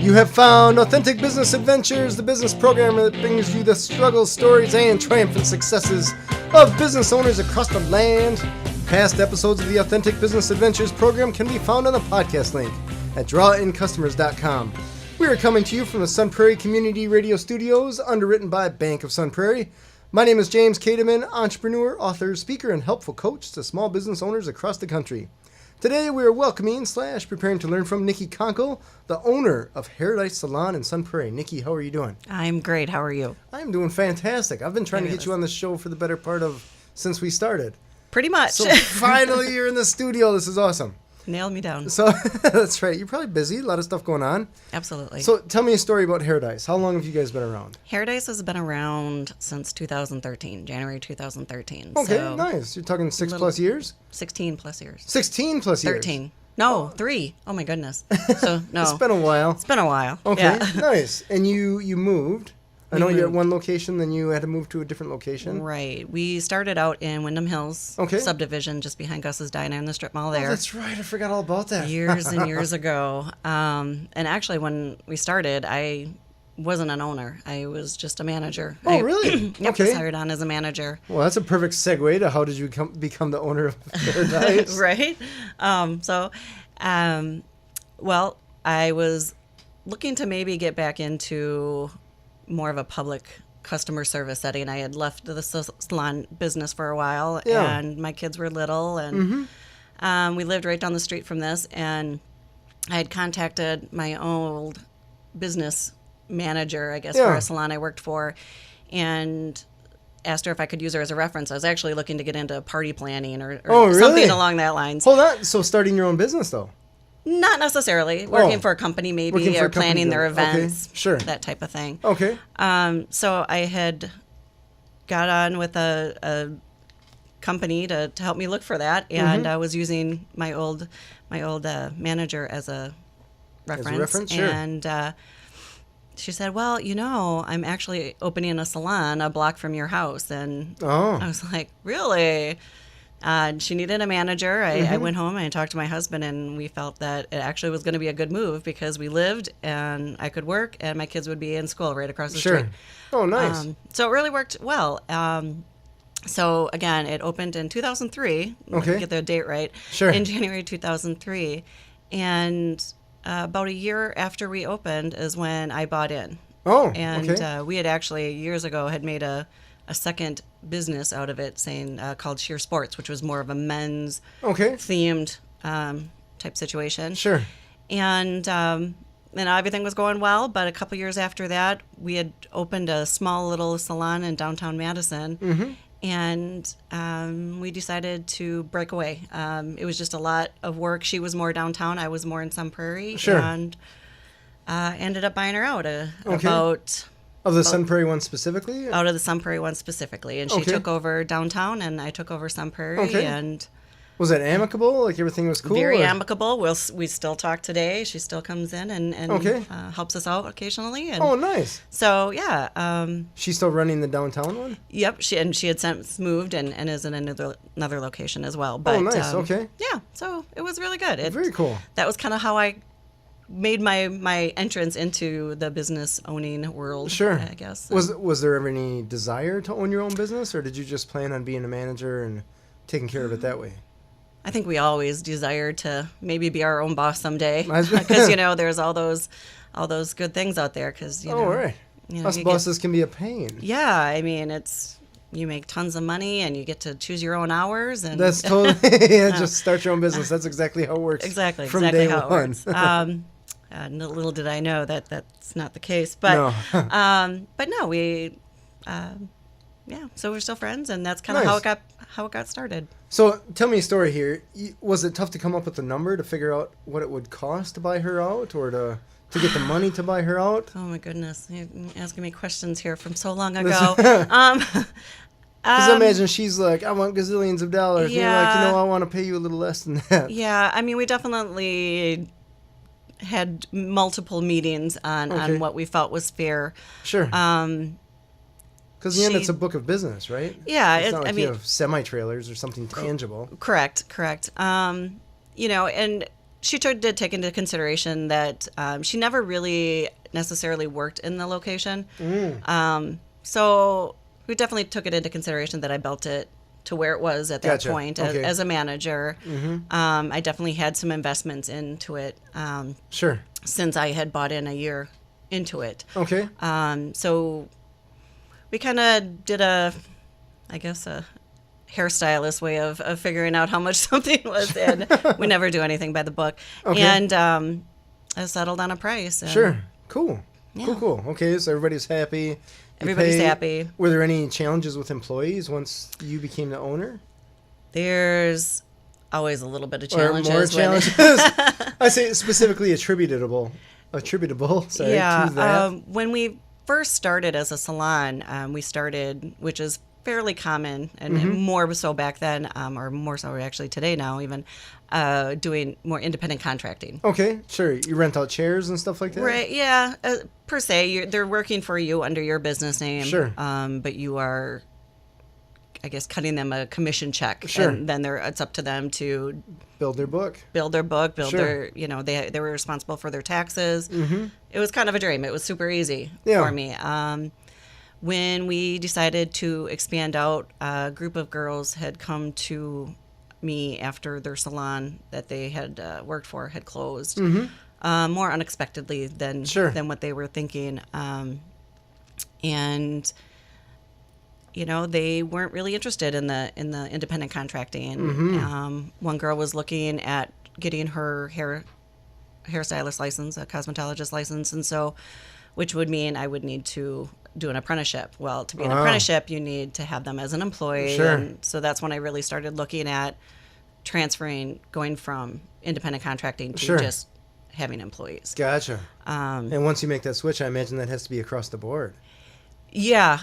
You have found Authentic Business Adventures, the business program that brings you the struggles, stories, and triumphant successes of business owners across the land. Past episodes of the Authentic Business Adventures program can be found on the podcast link at drawincustomers.com. We are coming to you from the Sun Prairie Community Radio Studios, underwritten by Bank of Sun Prairie. My name is James Kademan, entrepreneur, author, speaker, and helpful coach to small business owners across the country. Today we are welcoming / preparing to learn from Niki Conkle, the owner of Hair Salon in Sun Prairie. Niki, how are you doing? I'm great. How are you? I'm doing fantastic. I've been trying to get you on the show for the better part of since we started. Pretty much. So finally you're in the studio. This is awesome. Nailed me down. So that's right. You're probably busy. A lot of stuff going on. Absolutely. So tell me a story about Hair Dice. How long have you guys been around? Hair Dice has been around since 2013, January 2013. Okay, so nice. You're talking 6+ years? 16 plus years. 16+ years? 13. No, 3. Oh my goodness. So no. It's been a while. It's been a while. Okay, Yeah. nice. And you moved. I know you're at moved. one location, then you had to move to a different location. Right. We started out in Wyndham Hills subdivision just behind Gus's Diner in the strip mall there. Oh, that's right. I forgot all about that. Years and years ago. And actually when we started, I wasn't an owner. I was just a manager. Oh, really? Yep, Okay. was hired on as a manager. Well, that's a perfect segue to how did you become the owner of Hair Dice? Right. Well, I was looking to maybe get back into more of a public customer service setting. I had left the salon business for a while, and my kids were little, and we lived right down the street from this, and I had contacted my old business manager, I guess, for a salon I worked for, and asked her if I could use her as a reference. I was actually looking to get into party planning or really? something along that lines. Hold on. So starting your own business, though? Not necessarily. Working for a company maybe, or planning their events, sure, that type of thing. Okay. So I had got on with a company to help me look for that, and I was using my old manager as a reference. As a reference, sure. And she said, well, I'm actually opening a salon a block from your house. And I was like, really? She needed a manager. I went home and I talked to my husband, and we felt that it actually was going to be a good move because we lived and I could work and my kids would be in school right across the street. Oh, nice. So it really worked well. So again, it opened in 2003. Let me get the date right. Sure. In January 2003. And about a year after we opened is when I bought in. Oh, and we had actually years ago had made a second business out of it, called Sheer Sports, which was more of a men's themed type situation. Sure. And everything was going well, but a couple years after that, we had opened a small little salon in downtown Madison, and we decided to break away. It was just a lot of work. She was more downtown. I was more in Sun Prairie. Sure. And ended up buying her out about... Of the Sun Prairie one specifically? Out of the Sun Prairie one specifically. And she took over downtown, and I took over Sun Prairie. And was it amicable? Like everything was cool? Very amicable. We still talk today. She still comes in and helps us out occasionally. And nice. So, yeah. She's still running the downtown one? Yep. She had since moved and is in another location as well. But, nice. Yeah. So it was really good. Very cool. That was kind of how I made my entrance into the business owning world. Sure. I guess. Was there ever any desire to own your own business, or did you just plan on being a manager and taking care of it that way? I think we always desired to maybe be our own boss someday, because there's all those good things out there. Because right. Us bosses can be a pain. Yeah, I mean you make tons of money and you get to choose your own hours, and that's totally just start your own business. That's exactly how it works. Exactly from day how one. It works. Little did I know that that's not the case, but but no, we so we're still friends, and that's kind of how it got started. So tell me a story here. Was it tough to come up with a number to figure out what it would cost to buy her out, or to get the money to buy her out? Oh my goodness, you're asking me questions here from so long ago. Because I imagine she's like, I want gazillions of dollars. Yeah. And you're like, I want to pay you a little less than that. Yeah, I mean, we definitely had multiple meetings on what we felt was fair. Sure. Because in the end, it's a book of business, right? Yeah. It's not like you have semi-trailers or something tangible. Correct. And did take into consideration that she never really necessarily worked in the location. So we definitely took it into consideration that I built it to where it was at that point as a manager. I definitely had some investments into it. Since I had bought in a year into it. Okay. So we kind of did a hairstylist way of figuring out how much something was, and we never do anything by the book. Okay. And I settled on a price. And, Cool. Yeah. Cool. Okay, so everybody's happy. Everybody's happy. Were there any challenges with employees once you became the owner? There's always a little bit of challenges. Or more challenges. I say specifically attributable. Sorry, to that. When we first started as a salon, we started, which is fairly common and more so back then, or more so actually today now even, doing more independent contracting. Okay, sure. You rent out chairs and stuff like that? Right, yeah. Per se, they're working for you under your business name. Sure. But you are, I guess, cutting them a commission check. Sure. And then it's up to them to build their book, their, they were responsible for their taxes. It was kind of a dream. It was super easy for me. When we decided to expand out, a group of girls had come to me after their salon that they had worked for had closed, more unexpectedly than what they were thinking. And they weren't really interested in the independent contracting. One girl was looking at getting her hairstylist license, a cosmetologist license, and so, which would mean I would need to do an apprenticeship. Well, to be an apprenticeship, you need to have them as an employee. And so that's when I really started looking at going from independent contracting to just having employees. Gotcha. And once you make that switch, I imagine that has to be across the board. Yeah.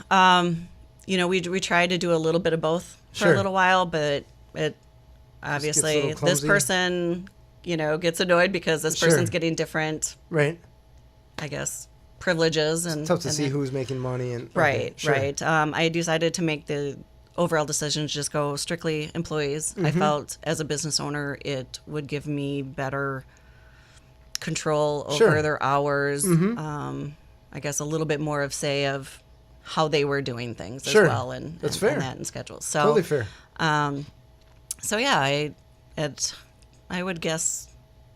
We tried to do a little bit of both for a little while, but it obviously this person, gets annoyed because this person's getting different, I guess, privileges. And it's tough to see who's making money. And right. I decided to make the overall decision to just go strictly employees. I felt as a business owner, it would give me better control over their hours. I guess a little bit more of say of how they were doing things as well, and fair. And that and schedules. So totally fair. So yeah, I would guess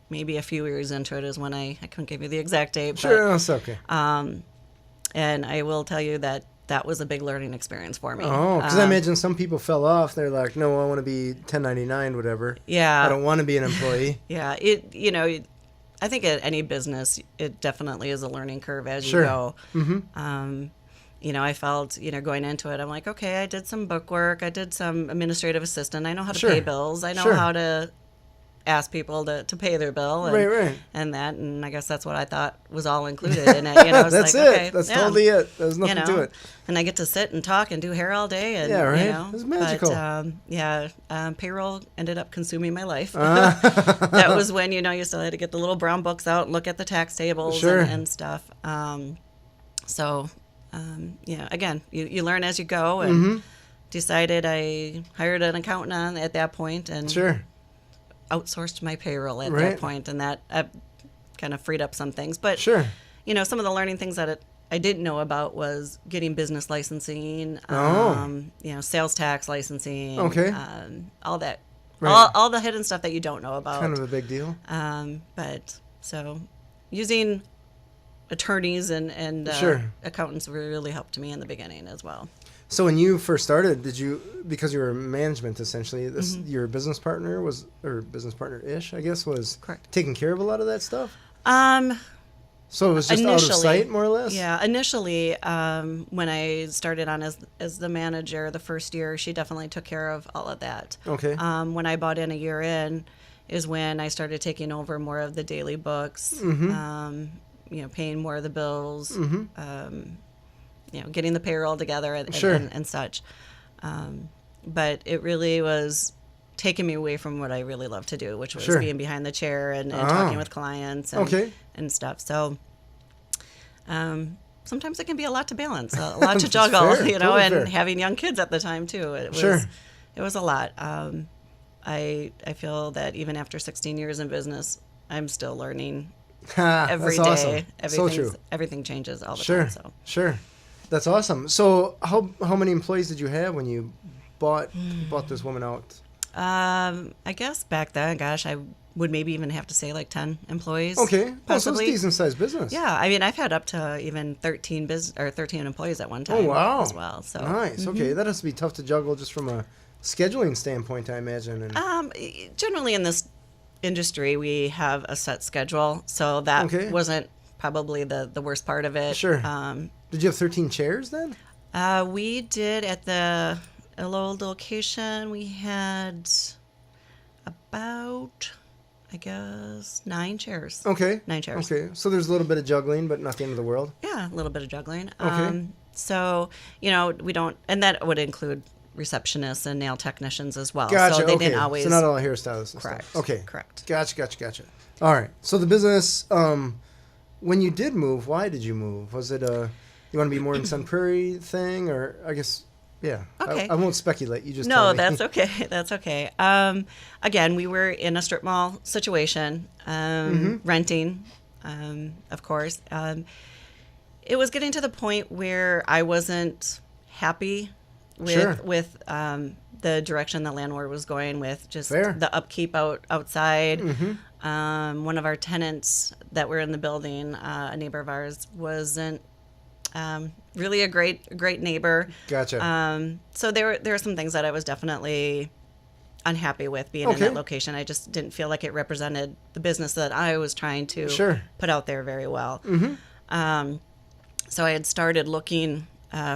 maybe a few years into it is when I couldn't give you the exact date. Sure, that's okay. And I will tell you that was a big learning experience for me. Oh, because I imagine some people fell off. They're like, no, I want to be 1099, whatever. Yeah. I don't want to be an employee. Yeah. I think at any business, it definitely is a learning curve as you go. I felt, going into it, I'm like, okay, I did some book work. I did some administrative assistant. I know how to pay bills. I know how to ask people to pay their bill and I guess that's what I thought was all included in it. I was that's like, it. Okay, that's totally it. There's nothing to it. And I get to sit and talk and do hair all day. And, It's magical. But, payroll ended up consuming my life. That was when, you still had to get the little brown books out and look at the tax tables and stuff. Again, you learn as you go, and decided I hired an accountant at that point and outsourced my payroll at that point, and that kind of freed up some things. But some of the learning things that I didn't know about was getting business licensing, sales tax licensing, all that, all the hidden stuff that you don't know about. Kind of a big deal. But so using attorneys and accountants really helped me in the beginning as well. So when you first started, because you were management essentially, your business partner business partner-ish, I guess, was correct, taking care of a lot of that stuff? So it was just out of sight, more or less? Yeah, initially, when I started on as the manager the first year, she definitely took care of all of that. Okay. When I bought in a year in is when I started taking over more of the daily books, paying more of the bills, getting the payroll together and such. But it really was taking me away from what I really love to do, which was being behind the chair and talking with clients and stuff. So sometimes it can be a lot to balance, a lot to juggle, and having young kids at the time too. It was a lot. I feel that even after 16 years in business, I'm still learning Ha, every that's day. awesome. So true. Everything changes all the Sure, time. So sure. That's awesome. So how many employees did you have when you bought this woman out? I guess back then, gosh, I would maybe even have to say like 10 employees. Okay. Oh, so it's a possibly. decent sized business. Yeah, I mean, I've had up to even 13 employees at one time. Oh, wow. As well. So Nice. Okay, that has to be tough to juggle just from a scheduling standpoint, I imagine. And generally in this industry, we have a set schedule, so that wasn't probably the worst part of it. Sure. Did you have 13 chairs then? We did at the old location. We had about, I guess, 9 chairs. Okay. 9 chairs. Okay. So there's a little bit of juggling, but not the end of the world. Yeah, a little bit of juggling. Okay. So, we don't, and that would include receptionists and nail technicians as well. Gotcha. So they didn't always. So not all hairstylists. And correct. Stuff. Okay. Correct. Gotcha. All right. So the business, when you did move, why did you move? Was it you want to be more in Sun Prairie thing, or I guess, yeah. Okay. I won't speculate. You just no, tell me. that's okay. That's okay. Again, we were in a strip mall situation, renting, of course. It was getting to the point where I wasn't happy with the direction the landlord was going with, just the upkeep outside. One of our tenants that were in the building, a neighbor of ours, wasn't really a great neighbor. Gotcha. So there were some things that I was definitely unhappy with being in that location. I just didn't feel like it represented the business that I was trying to put out there very well. So I had started looking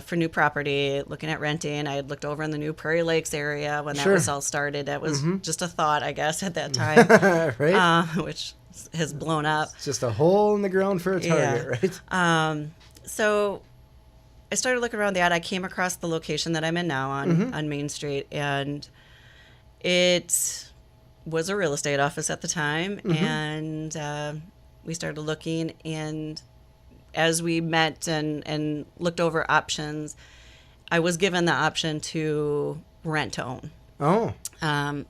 for new property, looking at renting. I had looked over in the New Prairie Lakes area when that was all started. That was just a thought, I guess, at that time, right? Which has blown up. It's just a hole in the ground for a target, right? So I started looking around that. I came across the location that I'm in now on Main Street, and it was a real estate office at the time. And we started looking, and as we met and looked over options, I was given the option to rent to own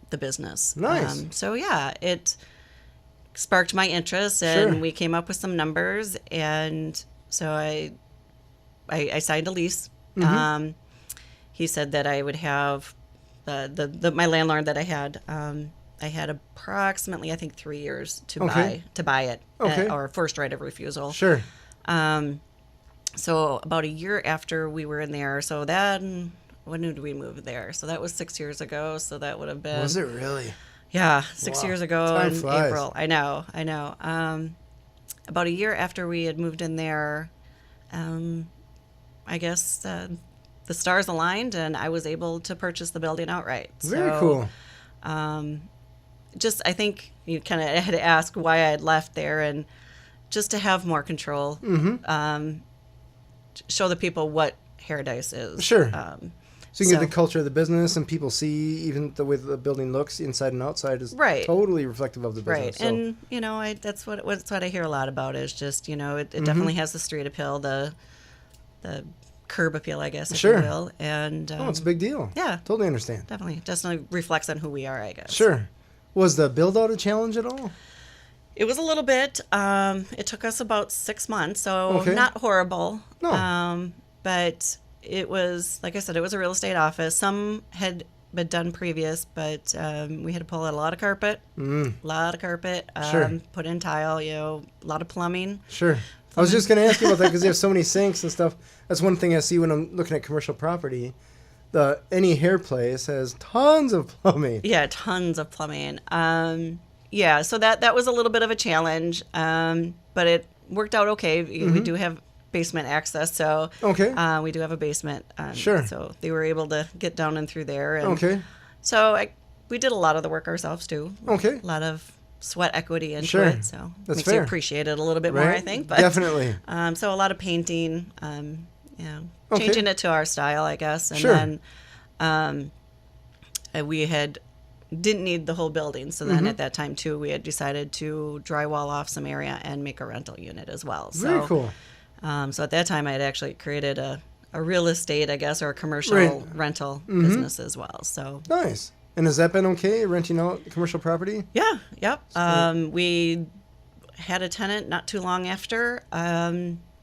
the business. Nice. So yeah, it sparked my interest, and we came up with some numbers, and so I signed a lease. He said that I would have my landlord that I had approximately, I think, 3 years to buy it, or first right of refusal. Sure. So about a year after we were in there, so then when did we move there? So that was 6 years ago. So that would have been. Was it really? Yeah, 6 years ago Time in flies. April. I know. About a year after we had moved in there, I guess the stars aligned, and I was able to purchase the building outright. Very cool. Just, I think you kind of had to ask why I had left there, and just to have more control, show the people what Hairdice is. Sure. So you can get the culture of the business, and people see even the way the building looks inside and outside is totally reflective of the business. Right. So. And that's what I hear a lot about is just, it definitely has the street appeal, the curb appeal, I guess, if you will. And it's a big deal. Yeah. Totally understand. Definitely reflects on who we are, I guess. Sure. Was the build out a challenge at all? It was a little bit. It took us about 6 months, so not horrible. No. But it was, like I said, it was a real estate office. Some had been done previous, but we had to pull out a lot of carpet. Put in tile, a lot of plumbing. Sure. I was just going to ask you about that because you have so many sinks and stuff. That's one thing I see when I'm looking at commercial property. Any hair place has tons of plumbing. Yeah, tons of plumbing. So that was a little bit of a challenge, but it worked out okay. We do have basement access, so we do have a basement. So they were able to get down and through there. And so we did a lot of the work ourselves too. A lot of sweat equity into it, so makes you appreciate it a little bit more, I think. But definitely. So a lot of painting, changing it to our style, I guess, and then we didn't need the whole building, so then at that time too, we had decided to drywall off some area and make a rental unit as well. So, very cool. So at that time, I had actually created a real estate, I guess, or a commercial rental business as well. So nice. And has that been okay, renting out commercial property? Yeah, yep. We had a tenant not too long after,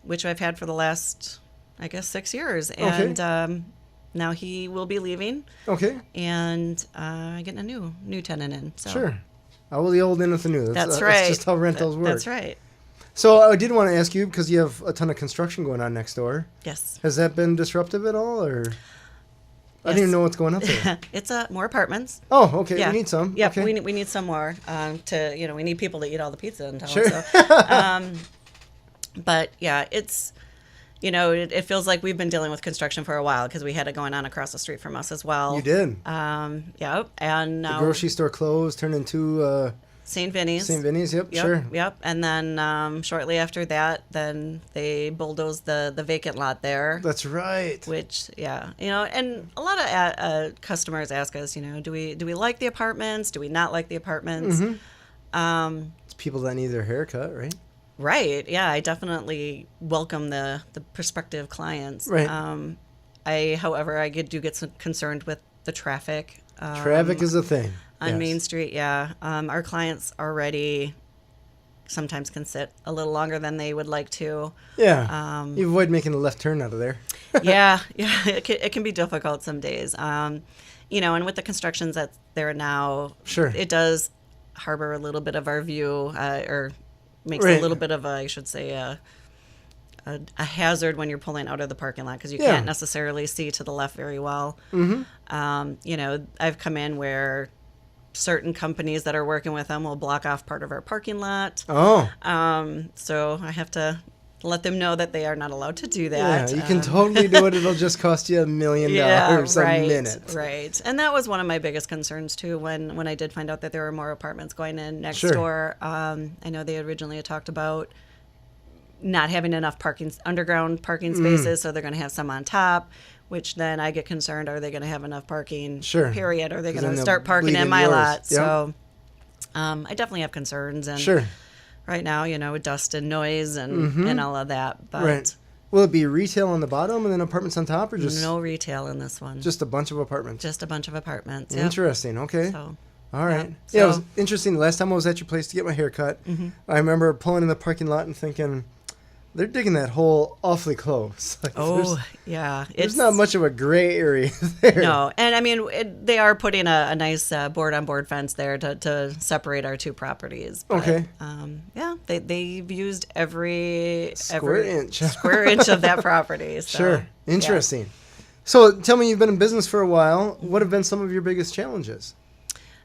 which I've had for the last, I guess, 6 years. And now he will be leaving. Okay. And getting a new tenant in. So. Sure. Well, the old in with the new. That's right. That's just how rentals work. That's right. So I did want to ask you, because you have a ton of construction going on next door. Yes. Has that been disruptive at all, or? Yes. I don't even know what's going up there. It's more apartments. Oh, okay. Yeah. We need some. Yep. Okay. We need some more we need people to eat all the pizza in town. Sure. So, but yeah, it's, it feels like we've been dealing with construction for a while because we had it going on across the street from us as well. You did. Yep. And now the grocery store closed, turned into St. Vinny's. St. Vinny's, yep, sure. Yep. And then shortly after that, then they bulldozed the vacant lot there. That's right. Which, and a lot of customers ask us, do we like the apartments? Do we not like the apartments? Mm-hmm. It's people that need their haircut, right? Right. Yeah, I definitely welcome the prospective clients. Right. However, I do get concerned with the traffic. Traffic is a thing. On Main Street, yeah. Our clients already sometimes can sit a little longer than they would like to. Yeah. You avoid making a left turn out of there. Yeah. It can be difficult some days. And with the constructions that's there now, sure, it does harbor a little bit of our view, or makes a little bit of I should say, a hazard when you're pulling out of the parking lot because you can't necessarily see to the left very well. Mm-hmm. I've come in where certain companies that are working with them will block off part of our parking lot. Oh. So I have to let them know that they are not allowed to do that. Yeah, you can totally do it. It'll just cost you $1 million a minute. Right. And that was one of my biggest concerns too when I did find out that there were more apartments going in next sure. door. I know they originally had talked about not having enough underground parking spaces, so they're going to have some on top, which then I get concerned, are they going to have enough parking, sure. period? Are they going to start parking in my lot? Yep. So I definitely have concerns. And sure. right now, with dust and noise and all of that. But right. Will it be retail on the bottom and then apartments on top, or just no retail in this one? Just a bunch of apartments. Just a bunch of apartments. Interesting. Okay. So, all right. So, it was interesting. The last time I was at your place to get my hair cut, I remember pulling in the parking lot and thinking, they're digging that hole awfully close. Like, there's not much of a gray area there. No, and I mean they are putting a nice board-on-board fence there to separate our two properties. But, okay. They've used every square inch of that property. So, sure, interesting. Yeah. So tell me, you've been in business for a while. What have been some of your biggest challenges?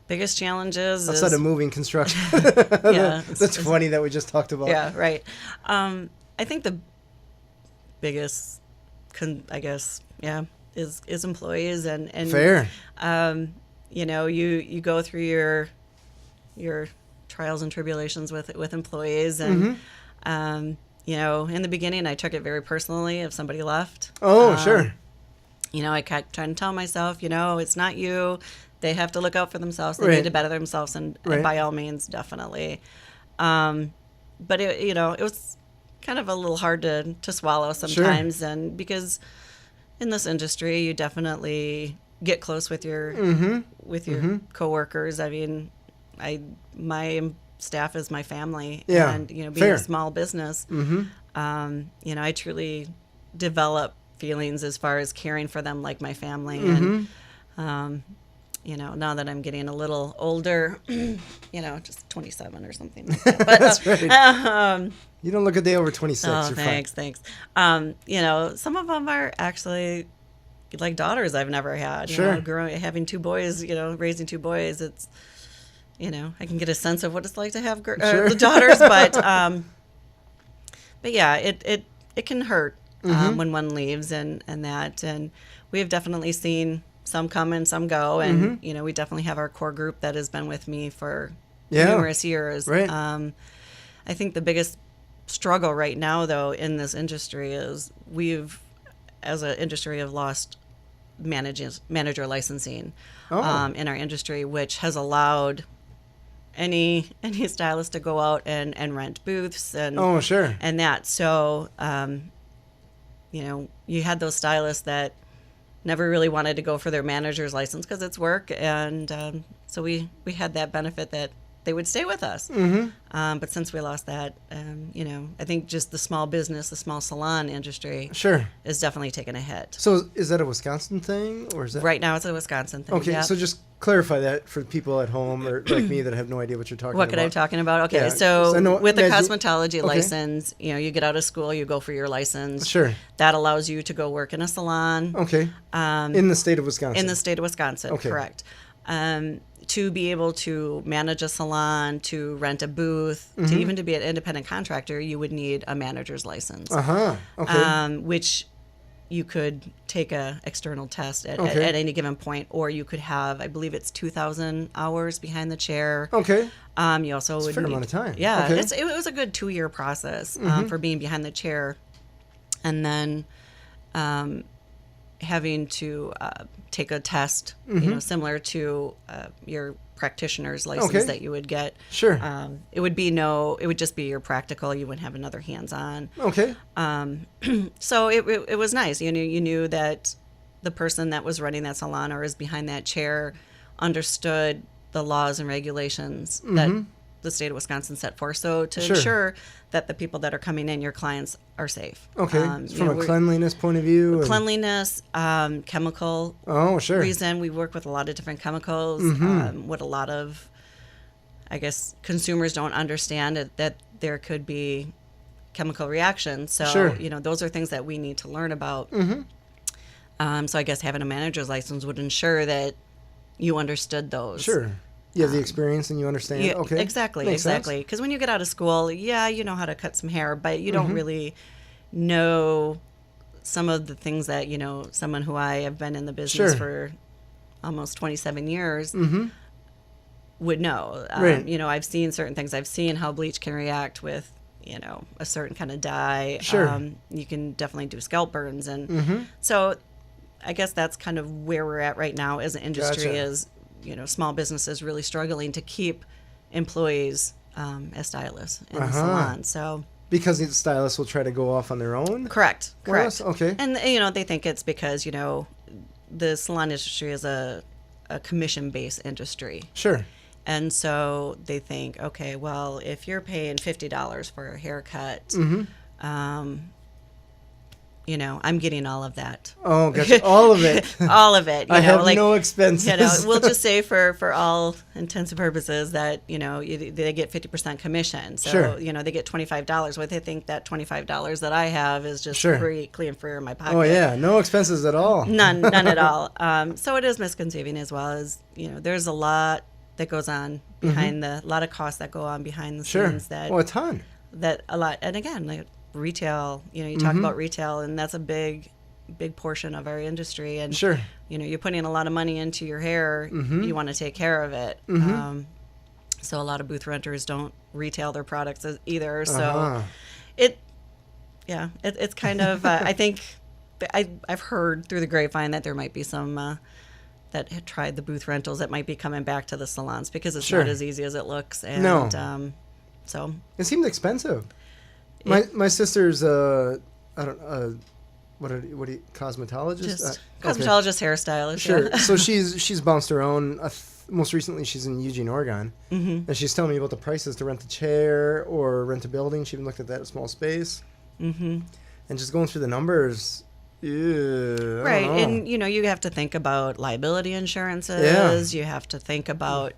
Biggest challenges outside of moving construction. Yeah, the 20 that we just talked about. Yeah, right. I think the biggest, is employees and fair. You go through your trials and tribulations with employees, and in the beginning I took it very personally if somebody left. Oh, sure. I kept trying to tell myself, it's not you. They have to look out for themselves. They right. need to better themselves, and by all means, definitely. But it was kind of a little hard to swallow sometimes, sure. And because in this industry you definitely get close with your coworkers. I mean, my staff is my family, and being fair. a small business, I truly develop feelings as far as caring for them like my family, and now that I'm getting a little older, just 27 or something like that. But, that's right. You don't look a day over 26. Oh, You're thanks. Some of them are actually like daughters I've never had. Sure. Having two boys, raising two boys, it's, I can get a sense of what it's like to have the daughters, but yeah, it can hurt when one leaves and that, and we have definitely seen some come and some go, and we definitely have our core group that has been with me for numerous years. Right. I think the biggest struggle right now, though, in this industry is as an industry, have lost manager licensing in our industry, which has allowed any stylist to go out and rent booths and sure. and that. So you had those stylists that never really wanted to go for their manager's license because it's work. And so we had that benefit that they would stay with us. But since we lost that, I think just the small business, the small salon industry is definitely taking a hit. So is that a Wisconsin thing, or is that... Right now it's a Wisconsin thing. Okay, so just clarify that for people at home or like me that have no idea what you're talking about. What could I be talking about? Okay, so with the cosmetology license, you get out of school, you go for your license. Sure. That allows you to go work in a salon. Okay. In the state of Wisconsin. In the state of Wisconsin, correct. To be able to manage a salon, to rent a booth, to even to be an independent contractor, you would need a manager's license. Okay. Which you could take a external test at any given point, or you could have, I believe it's 2,000 hours behind the chair. Okay. You also would a fair amount of time. Yeah, okay. it was a good 2-year process for being behind the chair, and then having to take a test, similar to your practitioner's license that you would get. Sure. It would just be your practical. You wouldn't have another hands-on. Okay. So it was nice. You knew that the person that was running that salon or is behind that chair understood the laws and regulations that the state of Wisconsin set forth. So to ensure that the people that are coming in, your clients, are safe. Okay. From a cleanliness point of view? Cleanliness, chemical reason. We work with a lot of different chemicals. What a lot of, I guess, consumers don't understand that there could be chemical reactions. So, those are things that we need to learn about. So I guess having a manager's license would ensure that you understood those. Sure. You have the experience and you understand. Yeah, okay. Exactly. Because when you get out of school, you know how to cut some hair, but you don't really know some of the things that, someone who I have been in the business for almost 27 years would know. Right. I've seen certain things. I've seen how bleach can react with, a certain kind of dye. Sure. You can definitely do scalp burns. And so I guess that's kind of where we're at right now as an industry is, small businesses really struggling to keep employees as stylists in the salon. So because the stylists will try to go off on their own? Correct. Okay. And, they think it's because, the salon industry is a commission-based industry. Sure. And so they think, okay, well, if you're paying $50 for a haircut, I'm getting all of that. Oh, gotcha. All of it. All of it. I have no expenses. We'll just say for all intents and purposes that, they get 50% commission. So, they get $25. Well, they think that $25 that I have is just free, clean, free in my pocket. Oh, yeah. No expenses at all. None at all. So it is misconceiving as well as, there's a lot that goes on behind a lot of costs that go on behind the scenes. That a ton. That a lot. And again, like, retail, you talk about retail, and that's a big portion of our industry. And you're putting a lot of money into your hair. You want to take care of it. So a lot of booth renters don't retail their products either. So it's kind of I think I've heard through the grapevine that there might be some that had tried the booth rentals that might be coming back to the salons because it's not as easy as it looks. And so it seemed expensive. My sister's what do you cosmetologist? Cosmetologist, hairstylist. Sure. Yeah. So she's bounced her own. Most recently, she's in Eugene, Oregon, and she's telling me about the prices to rent a chair or rent a building. She even looked at that small space, and just going through the numbers. Yeah, right, and you have to think about liability insurances. You have to think about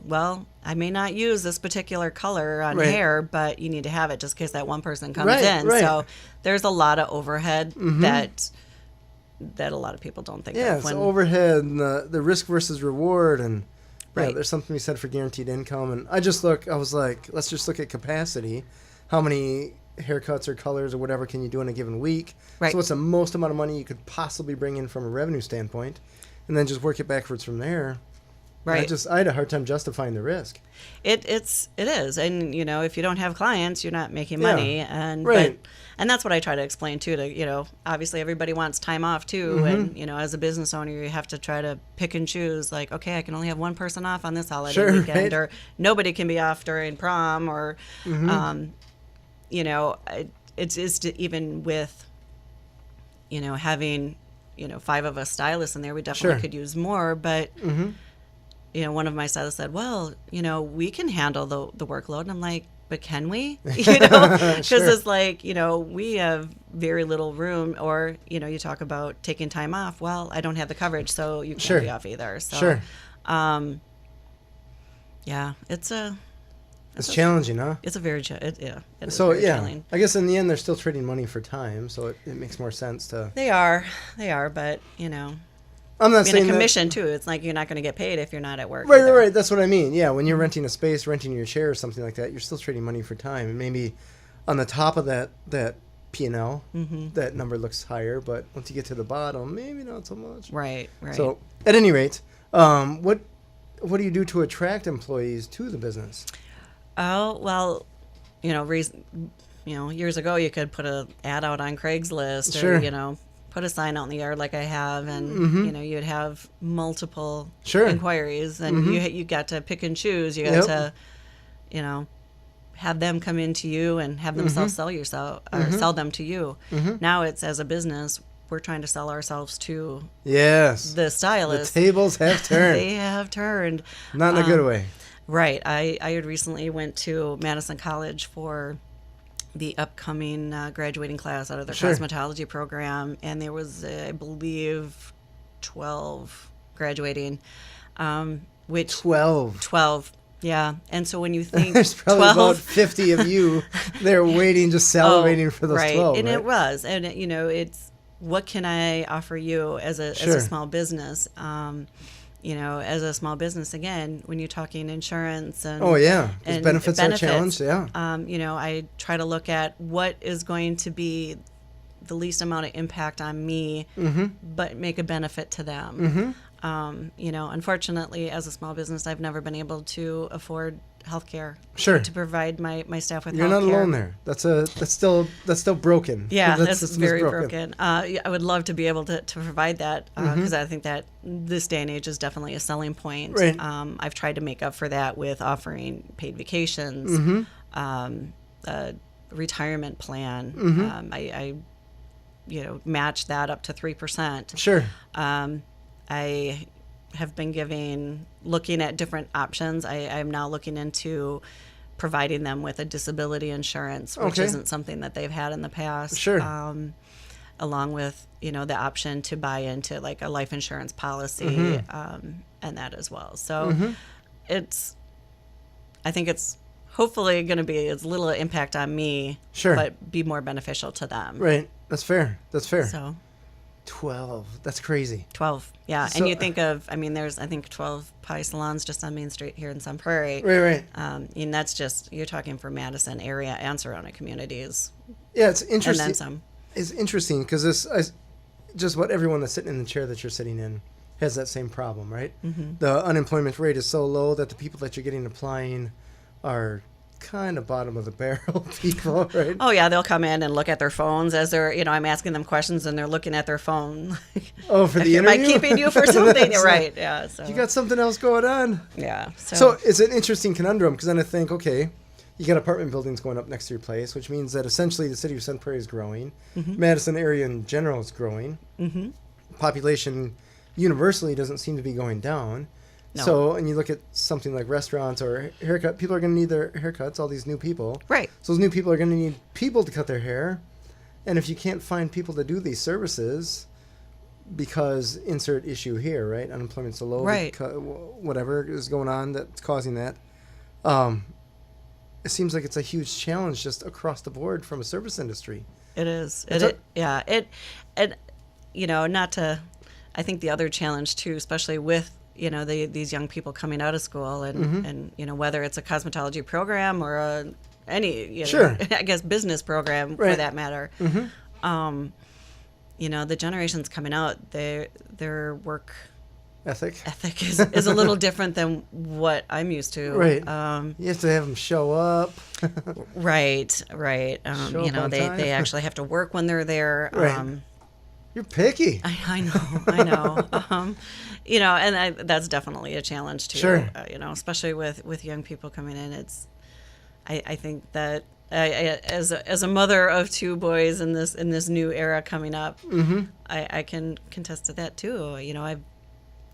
well, I may not use this particular color on hair, but you need to have it just in case that one person comes in. Right. So there's a lot of overhead that a lot of people don't think of. Yeah, it's overhead and the risk versus reward, and there's something to be said for guaranteed income. And I was like, let's just look at capacity. How many haircuts or colors or whatever can you do in a given week? Right. So what's the most amount of money you could possibly bring in from a revenue standpoint, and then just work it backwards from there. Right. I had a hard time justifying the risk. It is, and if you don't have clients, you're not making money, and and that's what I try to explain too. To obviously everybody wants time off too, and as a business owner, you have to try to pick and choose. Like, okay, I can only have one person off on this holiday weekend, or nobody can be off during prom, or it's just even with having 5 of us stylists in there. We definitely Sure. could use more, but one of my stylists said, well, we can handle the workload. And I'm like, but can we? Because Sure. it's like, we have very little room, or, you talk about taking time off. Well, I don't have the coverage, so you can't Sure. be off either. So, Sure. yeah, it's challenging, huh? it's a very, it is So very yeah, challenging. I guess in the end they're still trading money for time, so it makes more sense to. They are, but, I'm not being saying a that. commission too, it's like you're not going to get paid if you're not at work. Right, either. right. That's what I mean. Yeah, when you're renting a space, renting your chair or something like that, you're still trading money for time. And maybe on the top of that P&L, that number looks higher, but once you get to the bottom, maybe not so much. Right. So, at any rate, what do you do to attract employees to the business? Oh, well, years ago you could put an ad out on Craigslist Sure. or, put a sign out in the yard like I have, and, you'd have multiple Sure. inquiries, and you got to pick and choose. You got to, have them come into you and have themselves sell yourself or sell them to you. Now it's, as a business, we're trying to sell ourselves to Yes. the stylists. The tables have turned. They have turned. Not in a good way. Right. I had recently went to Madison College for the upcoming graduating class out of their Sure. cosmetology program, and there was, I believe, 12 graduating, which 12. Yeah. And so when you think There's probably 12, about 50 of you there waiting, just salivating for those right. 12. And right? it was. And, it's, what can I offer you as a Sure. small business? As a small business, again, when you're talking insurance and Oh, yeah. 'Cause and benefits are challenged, yeah. I try to look at what is going to be the least amount of impact on me, but make a benefit to them. Unfortunately, as a small business, I've never been able to afford healthcare. Sure. To provide my staff with You're healthcare. not alone there. That's still broken. Yeah, that's system is very broken. I would love to be able to provide that, because I think that this day and age is definitely a selling point. Right. I've tried to make up for that with offering paid vacations, a retirement plan. I match that up to 3%. Sure. I have been looking at different options. I'm now looking into providing them with a disability insurance, which Okay. isn't something that they've had in the past. Sure. Along with, the option to buy into like a life insurance policy, and that as well. So I think it's hopefully going to be as little impact on me, Sure. but be more beneficial to them. Right. That's fair. So 12. That's crazy. 12, yeah. So- And you think of, there's, 12 pie salons just on Main Street here in Sun Prairie. Right. And that's just, you're talking for Madison area and surrounding communities. Yeah, it's And interesting. then some. It's interesting because just about everyone that's sitting in the chair that you're sitting in has that same problem, right? The unemployment rate is so low that the people that you're getting applying are kind of bottom of the barrel people, right? Oh, yeah, they'll come in and look at their phones as they're, I'm asking them questions and they're looking at their phone. Oh, for the Am I interview? keeping you for something? Right, yeah. So. You got something else going on? Yeah. So it's an interesting conundrum because then I think, okay, you got apartment buildings going up next to your place, which means that essentially the city of Sun Prairie is growing. Madison area in general is growing. Population universally doesn't seem to be going down. No. So, and you look at something like restaurants or haircut, people are going to need their haircuts, all these new people. Right. So those new people are going to need people to cut their hair. And if you can't find people to do these services, because insert issue here, right? Unemployment's so low. Right. Whatever is going on that's causing that. It seems like it's a huge challenge just across the board from a service industry. It is. Not to, I think the other challenge too, especially with, these young people coming out of school and whether it's a cosmetology program or any, Sure. I guess business program Right. for that matter. The generations coming out, their work Ethic is a little different than what I'm used to. Right. You have to have them show up. Right. Show up on time. They actually have to work when they're there. Right. You're picky. I know. And that's definitely a challenge too. Sure. Especially with young people coming in. I think that as a mother of two boys in this new era coming up, I can contest to that too. You know, I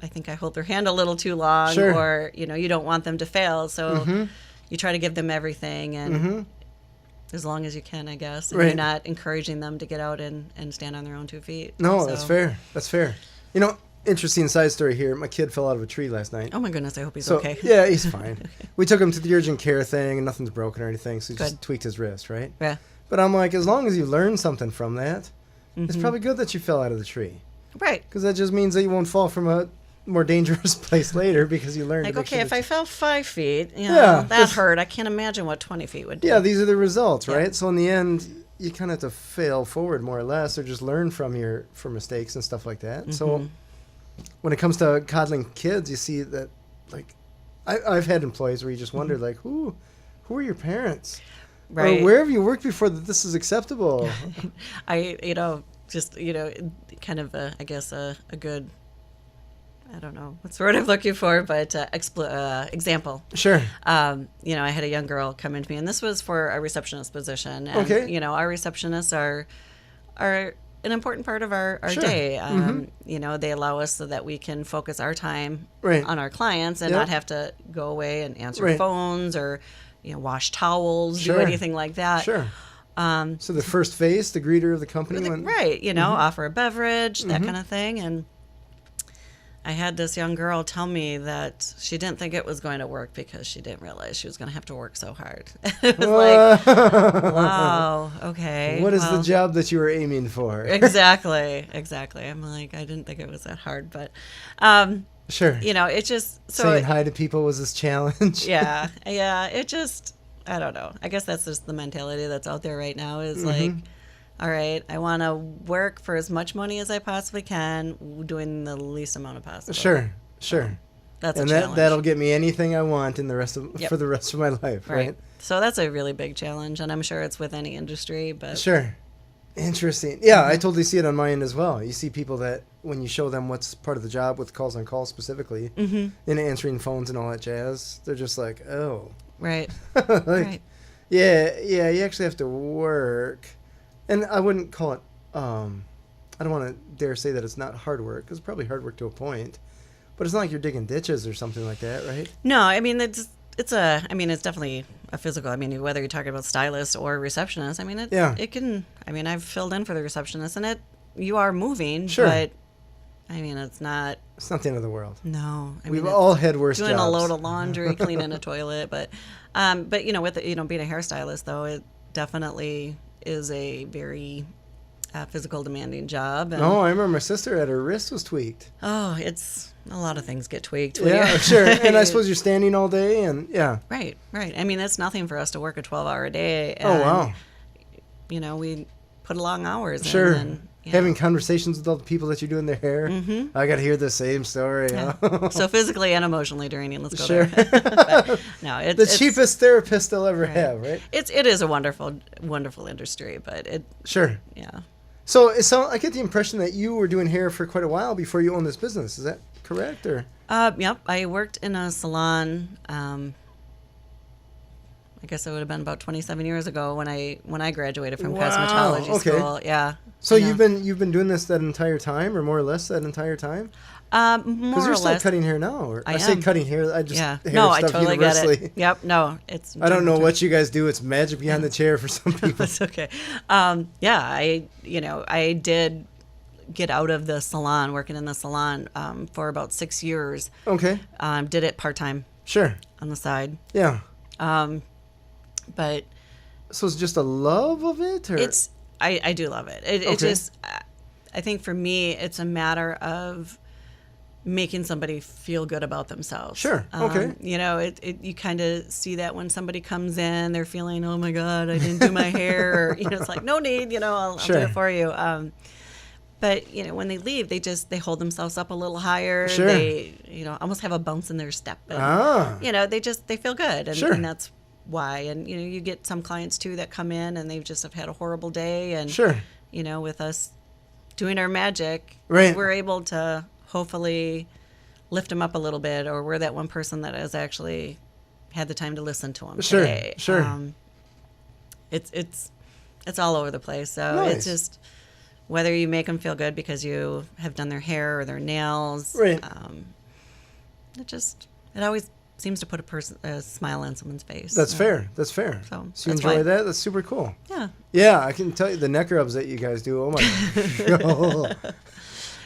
think I hold their hand a little too long, Sure. or you know, you don't want them to fail, so you try to give them everything, and as long as you can, I guess, and Right. you're not encouraging them to get out and stand on their own 2 feet. No, So- that's fair. That's fair. You know, interesting side story here. My kid fell out of a tree last night. Oh my goodness, I hope he's So, okay. yeah, he's fine. We took him to the urgent care thing, and nothing's broken or anything, so he just Good. tweaked his wrist, right? Yeah. But I'm like, as long as you learn something from that, it's probably good that you fell out of the tree. Right. Because that just means that you won't fall from a more dangerous place later because you learned Like, to make okay, sure if that I fell 5 feet, you know, Yeah, that just- hurt. I can't imagine what 20 feet would do. Yeah, these are the results, Yeah. right? So in the end, you kind of have to fail forward more or less, or just learn from mistakes and stuff like that. So when it comes to coddling kids, you see that, like, I've had employees where you just wonder, like, who are your parents? Right. Or where have you worked before that this is acceptable? Just, kind of, I guess, a good, I don't know what's the word I'm looking for, but example. Sure. I had a young girl come into me, and this was for a receptionist position. And, Okay. Our receptionists are an important part of our Sure. day. They allow us so that we can focus our time Right. on our clients and Yep. not have to go away and answer Right. phones or, wash towels, Sure. do anything like that. Sure. So the first face, the greeter of the company. Right, offer a beverage, that kind of thing. And I had this young girl tell me that she didn't think it was going to work because she didn't realize she was going to have to work so hard. It was like, wow, okay. What is the well, job that you were aiming for? Exactly. I'm like, I didn't think it was that hard, but, Sure. it's just, so, Saying hi to people was this challenge. yeah, it just, I don't know. I guess that's just the mentality that's out there right now is like, all right, I want to work for as much money as I possibly can, doing the least amount of possible. Sure. That's And a challenge. that'll get me anything I want in Yep. for the rest of my life, right? So that's a really big challenge, and I'm sure it's with any industry, but Sure. Interesting. Yeah, I totally see it on my end as well. You see people that when you show them what's part of the job with calls on call specifically, and answering phones and all that jazz, they're just like, oh. right. Like, Right. Yeah, you actually have to work. And I wouldn't call it, I don't want to dare say that it's not hard work, because it's probably hard work to a point. But it's not like you're digging ditches or something like that, right? No, I mean, it's definitely a physical. I mean, whether you're talking about stylist or receptionist, I mean, it can, I've filled in for the receptionist, and you are moving, Sure. but, it's not, It's not the end of the world. no. We've it's all had worse doing jobs. a load of laundry, cleaning a toilet, but with being a hairstylist, though, it definitely is a very physical demanding job. And, No, I remember my sister had her wrist was tweaked. oh, it's a lot of things get tweaked. when Yeah, you- sure. And I suppose you're standing all day, and yeah. Right. I mean, it's nothing for us to work a 12-hour day. And, Oh, wow. We put long hours Sure. in. And, Having conversations with all the people that you're doing their hair. I got to hear the same story. yeah. Huh? So physically and emotionally draining. Let's go Sure. there. But, no, The cheapest therapist they'll ever have, right? It is a wonderful, wonderful industry, but Sure. yeah. So I get the impression that you were doing hair for quite a while before you owned this business. Is that correct? Or Yep. I worked in a salon. I guess it would have been about 27 years ago when I graduated from Wow, cosmetology okay. school. Yeah. so I know. you've been doing this that entire time, or more or less that entire time? More Because or you're still less. cutting hair now. Or I say am. cutting hair. I just Yeah. hair No, I stuff totally get universally. it. Yep. No, it's. I don't know what you guys do. It's magic behind the chair for some people. It's okay. Yeah, I did get out of the salon, working in the salon for about 6 years. Okay. Did it part-time Sure. on the side. Yeah. But So it's just a love of it, or I do love it. It Okay. just, I think for me, it's a matter of making somebody feel good about themselves. Sure. Okay. You kind of see that when somebody comes in, they're feeling, oh my God, I didn't do my hair. Or, it's like, no need, I'll do Sure. it for you. But, when they leave, they hold themselves up a little higher. Sure. They, almost have a bounce in their step. And, Ah. they feel good. And, Sure. and that's why. And, you get some clients too that come in and they just have had a horrible day. And, Sure. with us doing our magic, Right. we're able to hopefully lift them up a little bit, or we're that one person that has actually had the time to listen to them Sure, today. sure. it's all over the place. So Nice. it's just whether you make them feel good because you have done their hair or their nails. Right. It always seems to put a smile on someone's face. That's fair. That's fair. So you that's enjoy why- that? That's super cool. Yeah. Yeah, I can tell you the neck rubs that you guys do. Oh my god.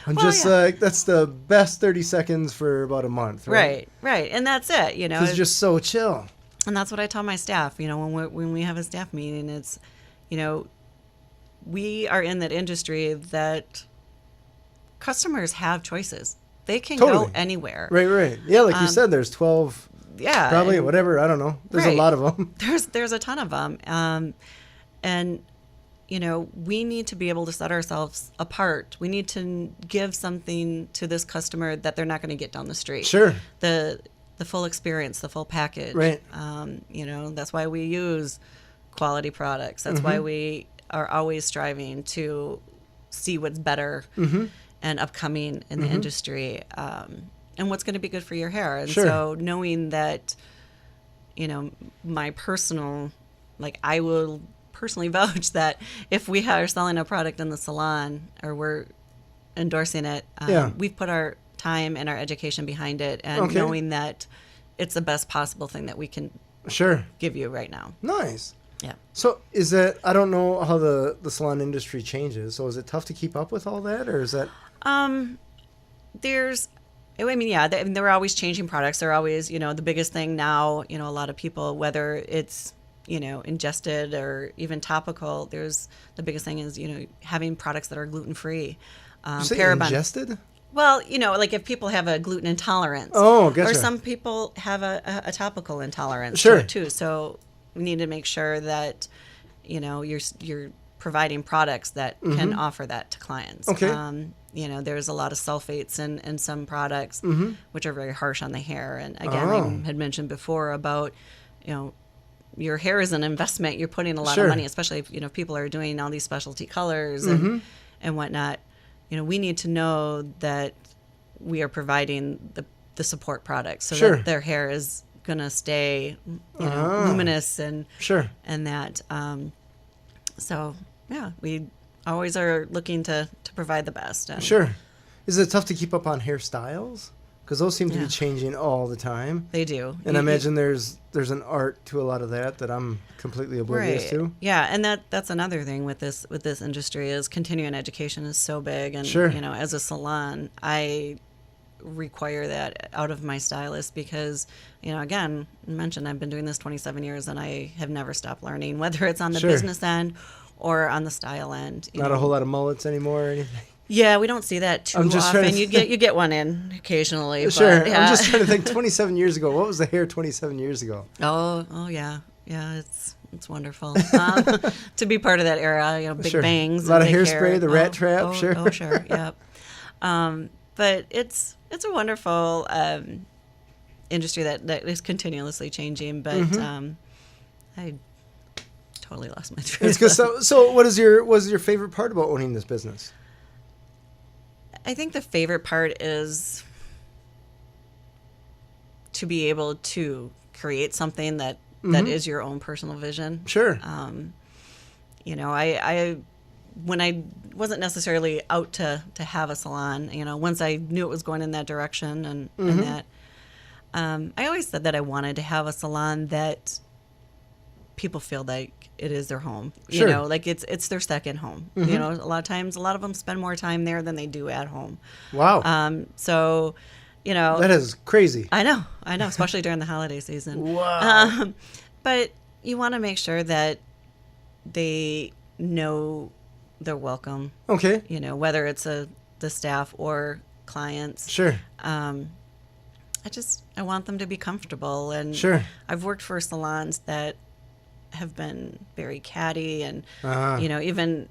I'm just like, that's the best 30 seconds for about a month, right? Right. And that's it, you know. It's just so chill. And that's what I tell my staff, you know, when we have a staff meeting, it's, you know, we are in that industry that customers have choices. They can Totally. go anywhere. Right. Yeah, like you said, there's 12, Yeah. probably, whatever, I don't know. There's a Right. lot of them. There's a ton of them. And, you know, we need to be able to set ourselves apart. We need to give something to this customer that they're not going to get down the street. Sure. The full experience, the full package. Right. You know, that's why we use quality products. That's why we are always striving to see what's better and upcoming in the industry, and what's going to be good for your hair. And Sure. so knowing that, you know, my personal, like, I will personally vouch that if we are selling a product in the salon or we're endorsing it, we've put our time and our education behind it, and knowing that it's the best possible thing that we can give you right now. Nice. Yeah. So is that, I don't know how the salon industry changes. So is it tough to keep up with all that, or is that? They're always changing products. They're always, you know, the biggest thing now, you know, a lot of people, whether it's, you know, ingested or even topical, the biggest thing is, you know, having products that are gluten-free. You say ingested? Well, you know, like if people have a gluten intolerance. Oh, gotcha. Or some people have a topical intolerance Sure. too. So we need to make sure that, you know, you're providing products that can offer that to clients. Okay. You know, there's a lot of sulfates in some products, which are very harsh on the hair. And again, we had mentioned before about, you know, your hair is an investment. You're putting a lot of money, especially if, you know, people are doing all these specialty colors and whatnot. You know, we need to know that we are providing the support products so that their hair is going to stay, you know, luminous and and that. So yeah, we always are looking to provide the best. And Is it tough to keep up on hairstyles? Because those seem to be changing all the time. They do. And I imagine there's an art to a lot of that I'm completely oblivious to. Yeah, and that's another thing with this industry is continuing education is so big. And you know, as a salon, I require that out of my stylist because, you know, again, I mentioned I've been doing this 27 years and I have never stopped learning, whether it's on the business end or on the style end. Not a whole lot of mullets anymore or anything. Yeah, we don't see that too often. You get one in occasionally. But, I'm just trying to think. 27 years ago, what was the hair 27 years ago? Oh yeah, it's wonderful to be part of that era. You know, big bangs, a lot of big hairspray, hair. the rat trap. Oh, sure, yep. But it's a wonderful industry that is continuously changing. But I totally lost my train. It's good. So what is your favorite part about owning this business? I think the favorite part is to be able to create something that is your own personal vision. Sure. You know, I when I wasn't necessarily out to have a salon, you know, once I knew it was going in that direction and that, I always said that I wanted to have a salon that people feel like it is their home. You know, like it's their second home. You know, a lot of them spend more time there than they do at home. Wow. So, you know, that is crazy. I know, especially during the holiday season. Wow. But you want to make sure that they know they're welcome. Okay. You know, whether it's the staff or clients. Sure. I want them to be comfortable. And I've worked for salons that have been very catty and, you know, even,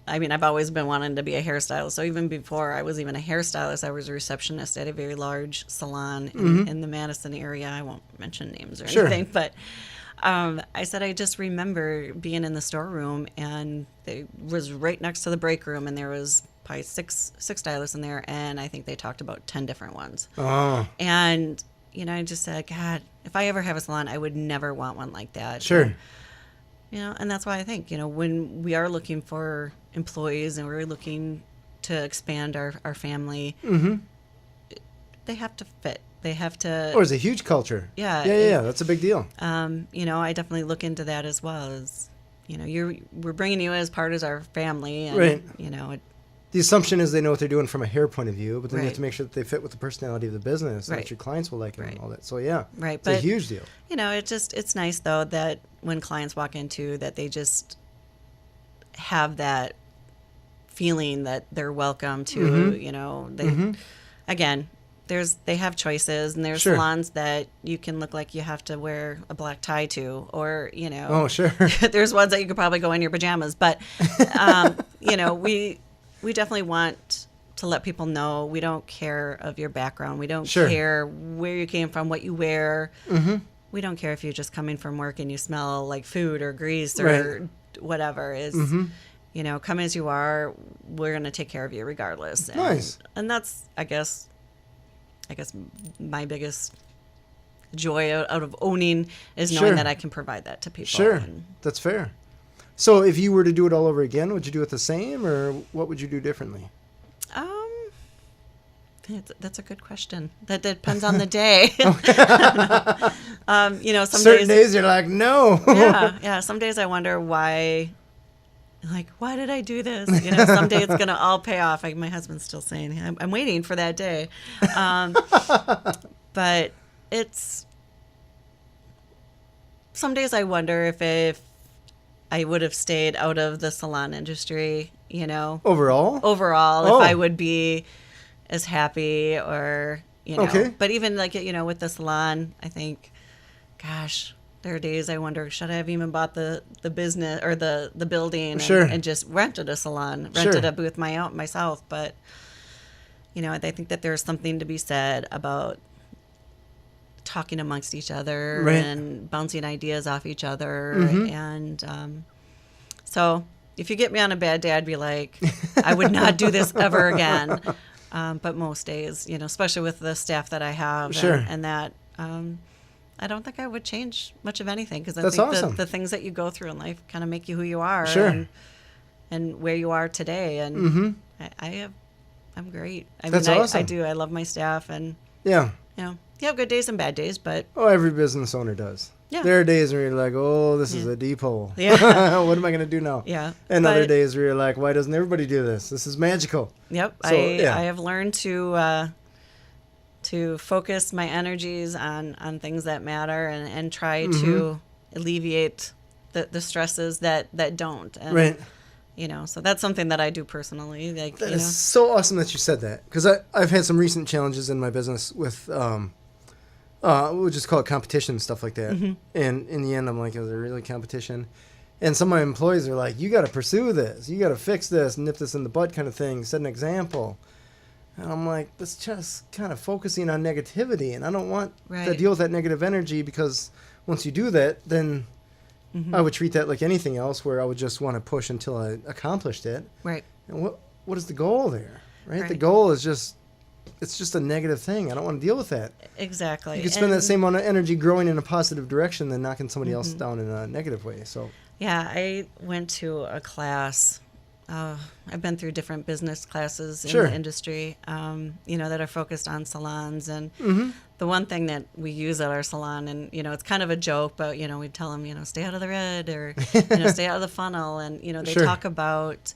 I mean, I've always been wanting to be a hairstylist. So even before I was even a hairstylist, I was a receptionist at a very large salon in the Madison area. I won't mention names or anything, but I said I just remember being in the storeroom and it was right next to the break room and there was probably six stylists in there and I think they talked about 10 different ones. And, you know, I just said, God, if I ever have a salon, I would never want one like that. Sure. And, And that's why I think, when we are looking for employees and we're looking to expand our family, they have to fit. They have to. Or it's a huge culture. Yeah. Yeah. That's a big deal. I definitely look into that as well as, we're bringing you as part of our family. And, right. The assumption is they know what they're doing from a hair point of view, but then you have to make sure that they fit with the personality of the business and that your clients will like it and all that. So, yeah, it's a huge deal. It's nice, though, that when clients walk into that they just have that feeling that they're welcome to, again, they have choices, and there's salons that you can look like you have to wear a black tie to, or, Oh, sure. there's ones that you could probably go in your pajamas, but, we definitely want to let people know we don't care of your background. We don't care where you came from, what you wear. We don't care if you're just coming from work and you smell like food or grease or whatever. Come as you are. We're going to take care of you regardless. Nice. And that's, I guess my biggest joy out of owning is knowing that I can provide that to people. Sure. That's fair. So if you were to do it all over again, would you do it the same, or what would you do differently? That's a good question. That depends on the day. Some certain days you're like, no. Yeah. Some days I wonder why. Like, why did I do this? Someday it's gonna all pay off. My husband's still saying, I'm waiting for that day. But some days I wonder if I would have stayed out of the salon industry, Overall, if I would be as happy or, Okay. But even with the salon, I think, gosh, there are days I wonder, should I have even bought the business or the building and just rented a salon, rented a booth myself. But, I think that there's something to be said about talking amongst each other and bouncing ideas off each other. And so if you get me on a bad day, I'd be like, I would not do this ever again. But most days, especially with the staff that I have and that, I don't think I would change much of anything, because I think the things that you go through in life kind of make you who you are and where you are today. And I'm great. I do. I love my staff, and you have good days and bad days, but every business owner does. Yeah. There are days where you're like, oh, this is a deep hole. Yeah. What am I going to do now? Yeah. And other days where you're like, why doesn't everybody do this? This is magical. Yep. So, I have learned to focus my energies on things that matter and try to alleviate the stresses that don't. And, so that's something that I do personally. That is so awesome that you said that, because I've had some recent challenges in my business with we'll just call it competition and stuff like that. And in the end, I'm like, is there really competition? And some of my employees are like, you got to pursue this. You got to fix this, nip this in the bud kind of thing, set an example. And I'm like, that's just kind of focusing on negativity. And I don't want to deal with that negative energy, because once you do that, then I would treat that like anything else, where I would just want to push until I accomplished it. Right. And what is the goal there? Right? The goal is it's just a negative thing. I don't want to deal with that. Exactly. You could spend that same amount of energy growing in a positive direction than knocking somebody else down in a negative way. So. Yeah, I went to a class. I've been through different business classes in the industry, that are focused on salons. And the one thing that we use at our salon, and, it's kind of a joke, but, we tell them, stay out of the red, or, stay out of the funnel. And, they talk about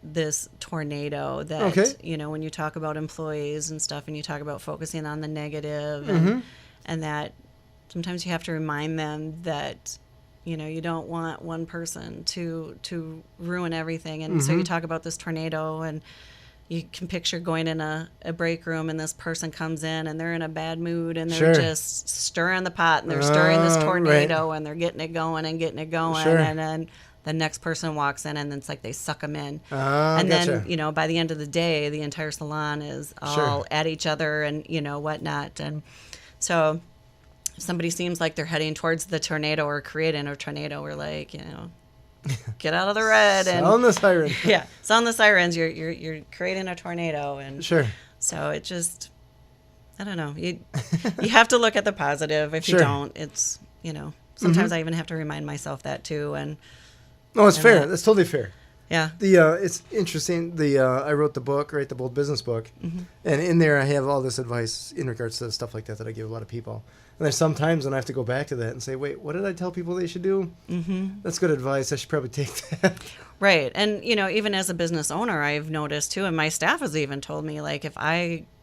this tornado that, when you talk about employees and stuff, and you talk about focusing on the negative, and that sometimes you have to remind them that, you don't want one person to ruin everything. And so you talk about this tornado, and you can picture going in a break room, and this person comes in and they're in a bad mood, and they're just stirring the pot, and they're stirring this tornado, and they're getting it going. And then the next person walks in, and then it's like they suck them in. And then, by the end of the day, the entire salon is all at each other and, whatnot. And so if somebody seems like they're heading towards the tornado or creating a tornado, we're like, get out of the red. Sound the siren. Yeah, sound the sirens. You're creating a tornado. And so it just, I don't know. You have to look at the positive. If you don't, it's, sometimes I even have to remind myself that too. And no, it's and fair. That's totally fair. yeah. It's interesting. I wrote the book, right, the Bold Business book, and in there I have all this advice in regards to stuff like that I give a lot of people. And there's sometimes when I have to go back to that and say, wait, what did I tell people they should do? That's good advice. I should probably take that. Right. And, even as a business owner, I've noticed too, and my staff has even told me, like, if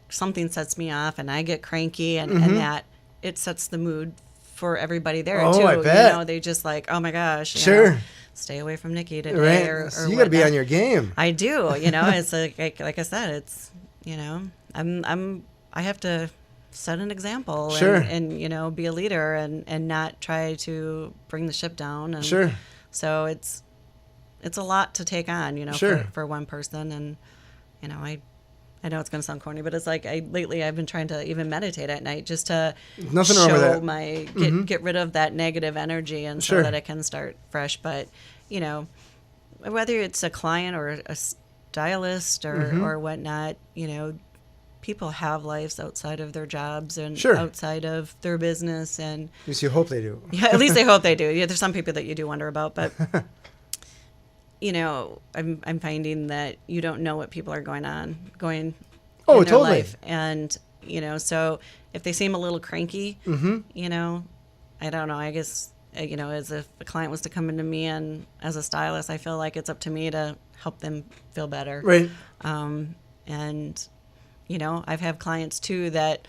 something sets me off and I get cranky and that, it sets the mood for everybody there too. I bet. They just like, oh my gosh. Sure. Stay away from Nikki today. Right. Or you got to be on your game. I do. It's like I said, it's, I have to set an example sure. and be a leader and not try to bring the ship down. And sure. So it's a lot to take on, sure. for one person. And, I know it's going to sound corny, but it's like lately I've been trying to even meditate at night just to get rid of that negative energy and sure. so that I can start fresh. But, whether it's a client or a stylist or whatnot, people have lives outside of their jobs and sure. outside of their business. And at least you hope they do. Yeah, at least they hope they do. Yeah, there's some people that you do wonder about, but I'm finding that you don't know what people are going in their totally. life. And, so if they seem a little cranky, I don't know, I guess, as if a client was to come into me and as a stylist, I feel like it's up to me to help them feel better. Right. And, I've had clients too that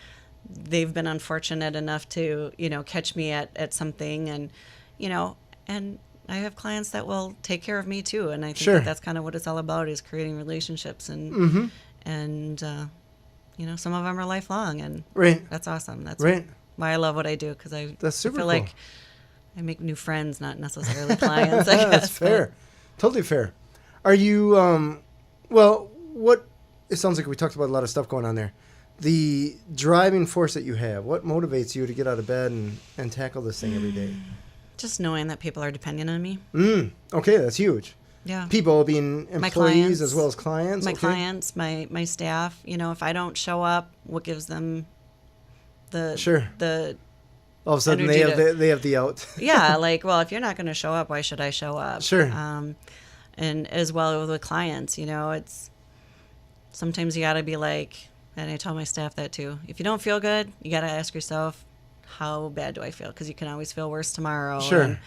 they've been unfortunate enough to, catch me at something and I have clients that will take care of me too, and I think sure. that's kind of what it's all about, is creating relationships, and some of them are lifelong, and right. that's awesome. That's right. why I love what I do, because I feel cool. like I make new friends, not necessarily clients. I guess. That's fair, totally fair. Are you what? It sounds like we talked about a lot of stuff going on there. The driving force that you have, what motivates you to get out of bed and tackle this thing every day? Just knowing that people are depending on me. Okay, that's huge. Yeah. People being employees as well as clients. My clients, my staff. If I don't show up, what gives them the all of a sudden they have the out. Yeah, if you're not going to show up, why should I show up? Sure. And as well with clients, it's sometimes you got to be like, and I tell my staff that too. If you don't feel good, you got to ask yourself, how bad do I feel? Because you can always feel worse tomorrow. Sure.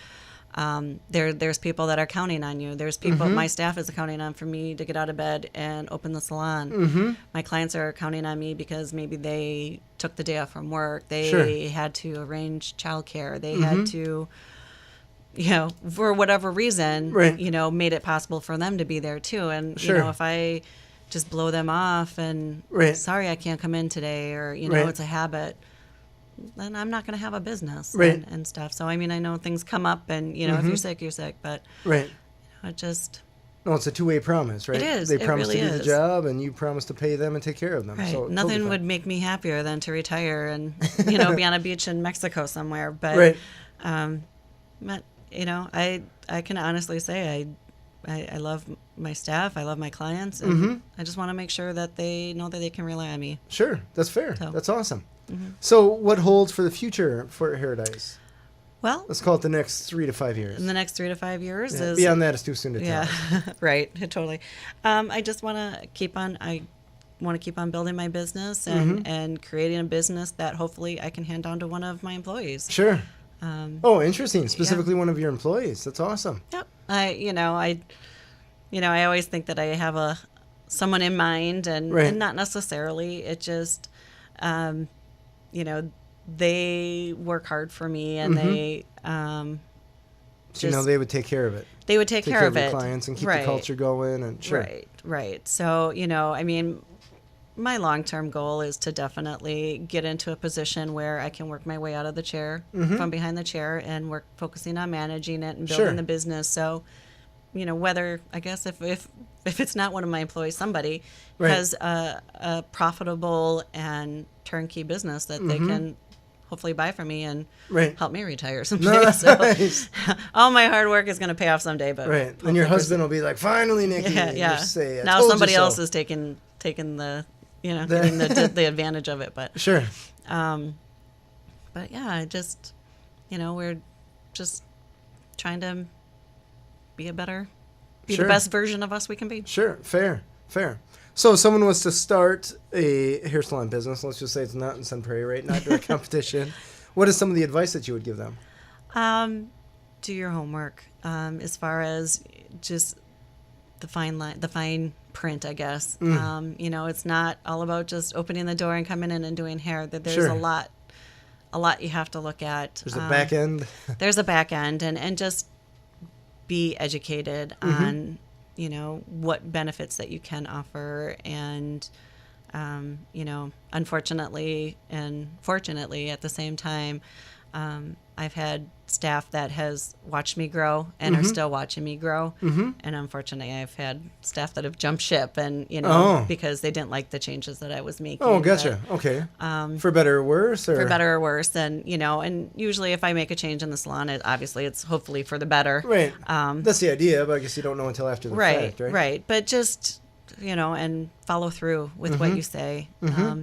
And, there's people that are counting on you. There's people, my staff is counting on for me to get out of bed and open the salon. My clients are counting on me because maybe they took the day off from work. They sure. had to arrange childcare. They had to, for whatever reason, right. Made it possible for them to be there too. And, sure. if I just blow them off and right. sorry, I can't come in today, or, right. it's a habit, then I'm not going to have a business right. and stuff. So, I know things come up and, if you're sick, you're sick, but right. It just... No, it's a two-way promise, right? It is. They promise really to do the job and you promise to pay them and take care of them. Right. So Nothing totally would make me happier than to retire and, be on a beach in Mexico somewhere. But, right. But, I can honestly say I love my staff. I love my clients. And I just want to make sure that they know that they can rely on me. Sure. That's fair. So. That's awesome. So what holds for the future for Paradise? Well, let's call it the next 3 to 5 years. In the next 3 to 5 years is beyond that, it's too soon to tell. Yeah, right, totally. I just want to keep on. I want to keep on building my business and creating a business that hopefully I can hand down to one of my employees. Sure. Interesting. Specifically, one of your employees. That's awesome. Yep. I always think that I have someone in mind, and not necessarily. It just, they work hard for me, and they they would take care of it. They would take care of your it, clients, and keep the culture going, and sure. Right. So my long-term goal is to definitely get into a position where I can work my way out of the chair, from behind the chair, and focusing on managing it and building the business. So, whether, I guess, if it's not one of my employees, somebody has a profitable and turnkey business that they can hopefully buy from me and help me retire someday. Nice. So all my hard work is going to pay off someday. But and your husband will be like, "Finally, Nikki." Yeah. Say, now somebody else is taking the getting the advantage of it. But sure. But yeah, I just we're just trying to be the Sure. best version of us we can be. Sure. Fair. So if someone was to start a hair salon business, let's just say it's not in Sun Prairie, right? Not direct competition. What is some of the advice that you would give them? Do your homework, as far as just the fine print, I guess. It's not all about just opening the door and coming in and doing hair. That there's Sure. a lot you have to look at. There's a back end. There's a back end, and just be educated on, what benefits that you can offer. And, unfortunately and fortunately at the same time, I've had staff that has watched me grow and are still watching me grow. And unfortunately, I've had staff that have jumped ship and, because they didn't like the changes that I was making. Oh, gotcha. Okay. For better or worse? Or? For better or worse. And, and usually if I make a change in the salon, it's hopefully for the better. Right. That's the idea, but I guess you don't know until after the fact, right? Right. But just, and follow through with what you say.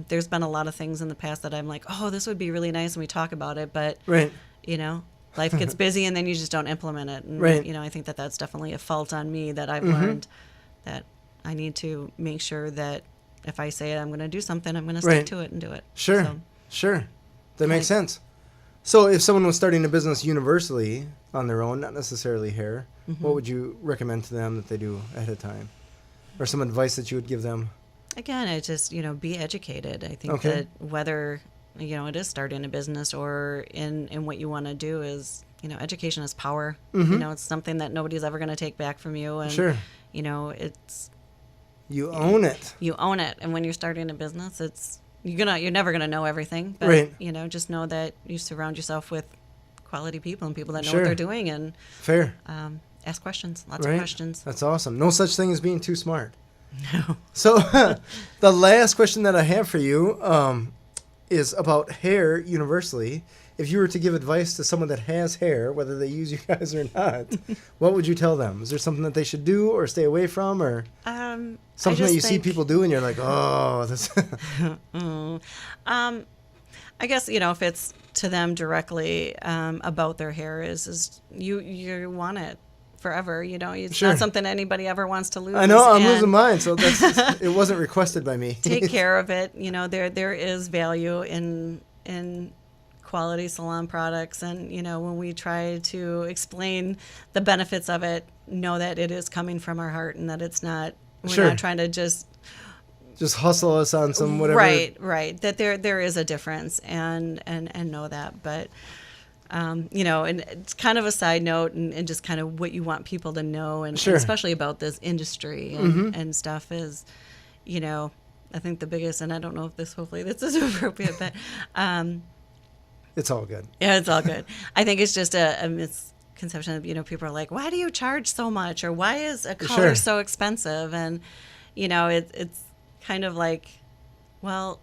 There's been a lot of things in the past that I'm like, oh, this would be really nice, and we talk about it, but, right. Life gets busy and then you just don't implement it. And, right. I think that that's definitely a fault on me that I've learned that I need to make sure that if I say I'm going to do something, I'm going to stick to it and do it. Sure. That makes sense. So if someone was starting a business universally on their own, not necessarily hair, what would you recommend to them that they do ahead of time? Or some advice that you would give them? Again, I just, be educated. I think that whether... it is starting a business or in what you want to do is, education is power. It's something that nobody's ever going to take back from you. And, it's... You own it. You own it. And when you're starting a business, you're never going to know everything. But, just know that you surround yourself with quality people and people that know what they're doing. And fair. Ask questions. Lots of questions. That's awesome. No such thing as being too smart. No. So the last question that I have for you, is about hair universally. If you were to give advice to someone that has hair, whether they use you guys or not, what would you tell them? Is there something that they should do or stay away from, or something that you see people do and you're like, oh, this... I guess, if it's to them directly about their hair is you want it forever, it's not something anybody ever wants to lose. I know, I'm losing mine, so it wasn't requested by me. Take care of it. There is value in quality salon products, and when we try to explain the benefits of it, know that it is coming from our heart and that it's not we're not trying to just hustle us on some whatever. Right. That there is a difference, and know that, but. And it's kind of a side note and just kind of what you want people to know, and especially about this industry and stuff is, I think the biggest, and I don't know if hopefully this is appropriate, but it's all good. Yeah, it's all good. I think it's just a misconception of, people are like, why do you charge so much? Or why is a color so expensive? And, it's kind of like, well,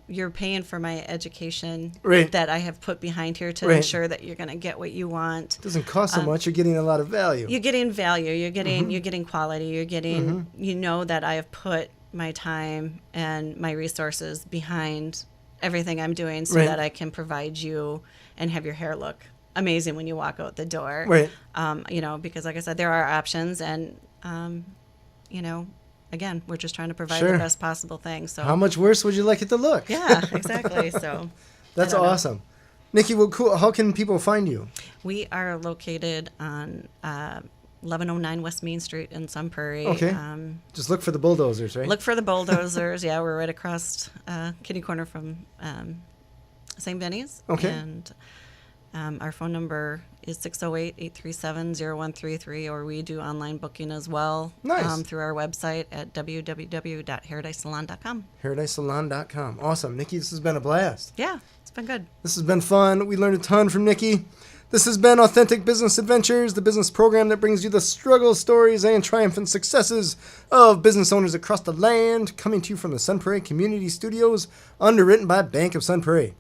you're paying for my education that I have put behind here to ensure that you're going to get what you want. It doesn't cost so much. You're getting a lot of value. You're getting value. You're getting quality. You're getting, that I have put my time and my resources behind everything I'm doing so that I can provide you and have your hair look amazing when you walk out the door. Because like I said, there are options, and, again, we're just trying to provide the best possible thing. So how much worse would you like it to look? Yeah, exactly. So that's awesome. Niki, well, cool. How can people find you? We are located on 1109 West Main Street in Sun Prairie. Okay. Just look for the bulldozers, right? Look for the bulldozers. Yeah, we're right across kitty corner from St. Benny's. Okay. And our phone number is 608-837-0133, or we do online booking as well. Nice. Through our website at www.hairdysalon.com. Hairdysalon.com. Awesome. Niki, this has been a blast. Yeah, it's been good. This has been fun. We learned a ton from Niki. This has been Authentic Business Adventures, the business program that brings you the struggles, stories, and triumphant successes of business owners across the land, coming to you from the Sun Prairie Community Studios, underwritten by Bank of Sun Prairie.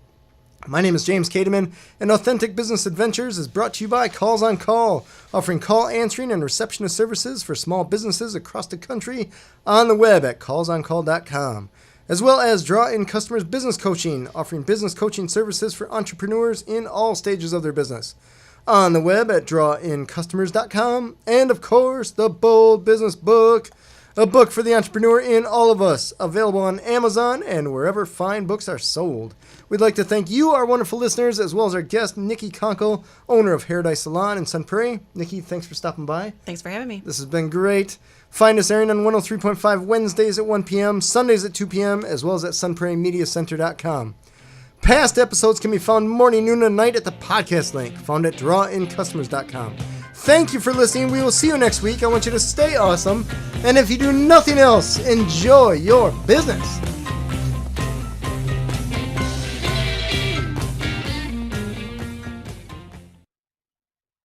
My name is James Kademan, and Authentic Business Adventures is brought to you by Calls on Call, offering call answering and receptionist services for small businesses across the country on the web at callsoncall.com, as well as Draw In Customers Business Coaching, offering business coaching services for entrepreneurs in all stages of their business. on the web at drawincustomers.com, and of course, the Bold Business Book, a book for the entrepreneur in all of us, available on Amazon and wherever fine books are sold. We'd like to thank you, our wonderful listeners, as well as our guest, Niki Conkle, owner of Hair Salon in Sun Prairie. Niki, thanks for stopping by. Thanks for having me. This has been great. Find us airing on 103.5 Wednesdays at 1 p.m., Sundays at 2 p.m., as well as at sunprairiemediacenter.com. Past episodes can be found morning, noon, and night at the podcast link, found at drawincustomers.com. Thank you for listening. We will see you next week. I want you to stay awesome. And if you do nothing else, enjoy your business.